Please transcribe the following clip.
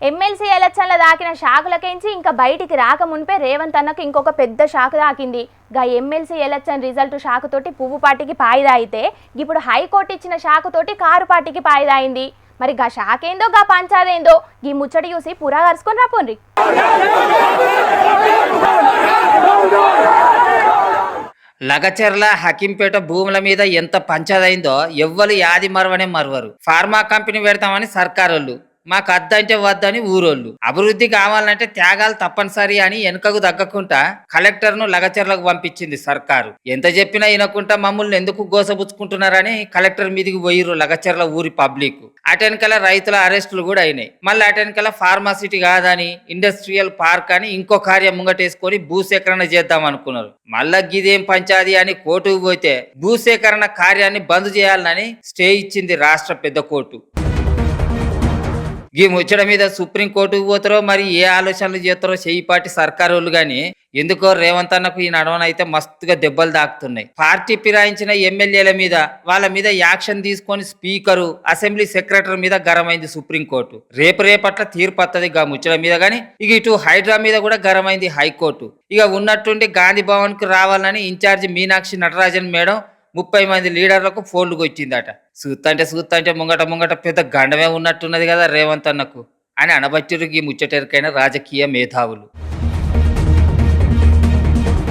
MLC ఎలక్షన్ల దాకిన షాకులకేంచి ఇంకా బయటికి రాక మునిపే రేవంత్ అన్నకు ఇంకొక పెద్ద షాకు దాకింది. గా ఎమ్మెల్సీ ఎలక్షన్ రిజల్ట్ షాకు తోటి పువ్వు పార్టీకి పాయిదా అయితే ఇప్పుడు హైకోర్టు ఇచ్చిన షాకు తోటి కారు పార్టీకి పాయిదా అయింది. మరి గా షాకేందో గా పంచాదేందో ఈ ముచ్చటి చూసి పురా కరుసుకొని రాపోండి. లగచెర్ల హకీంపేట భూముల మీద ఎంత పంచదైందో ఎవ్వరు యాది మరవనే మరవరు. ఫార్మా కంపెనీ పెడతామని సర్కారోళ్ళు, మాకు అద్దంటే వద్దని ఊరోళ్ళు. అభివృద్ధి కావాలంటే త్యాగాలు తప్పనిసరి అని వెనుకకు తగ్గకుండా కలెక్టర్ ను లగచెర్లకు పంపించింది సర్కారు. ఎంత చెప్పినా వినకుండా మమ్మల్ని ఎందుకు గోసబుచ్చుకుంటున్నారని కలెక్టర్ మీదికి పోయిర్రు లగచెర్ల ఊరి పబ్లిక్. అటెనకల రైతుల అరెస్టులు కూడా అయినాయి. మళ్ళీ అటెనకల ఫార్మాసిటీ కాదని ఇండస్ట్రియల్ పార్క్ అని ఇంకో కార్యం ముంగటేసుకొని భూసేకరణ చేద్దాం అనుకున్నారు. మళ్ళా గిదేం పంచాది అని కోర్టుకు పోతే భూసేకరణ కార్యాన్ని బంద్ చేయాలని స్టే ఇచ్చింది రాష్ట్ర పెద్ద కోర్టు. ఈ ముచ్చట మీద సుప్రీంకోర్టుకు పోతారో మరి ఏ ఆలోచనలు చేస్తారో చెయ్యిపాటి సర్కారు వాళ్ళు గాని ఎందుకో రేవంత్ అన్నకు ఈ నడవనైతే మస్తుగా దెబ్బలు దాకుతున్నాయి. పార్టీ ఫిరాయించిన ఎమ్మెల్యేల మీద వాళ్ళ మీద యాక్షన్ తీసుకొని స్పీకరు అసెంబ్లీ సెక్రటరీ మీద గరమైంది సుప్రీంకోర్టు. రేపట్ల తీర్పు వస్తుంది గా ముచ్చట మీద గాని. ఇక ఇటు హైడ్రా మీద కూడా గరమైంది హైకోర్టు. ఇక ఉన్నట్టుండి గాంధీ భవన్ కు రావాలని ఇన్ఛార్జి మీనాక్షి నటరాజన్ మేడం 30 మంది లీడర్లకు ఫోన్లు వచ్చిందట. చూస్తంటే ముంగట పెద్ద గండమే ఉన్నట్టున్నది కదా రేవంత్ అన్నకు అని అనబట్టిరు ఈ ముచ్చటెరికైన రాజకీయ మేధావులు.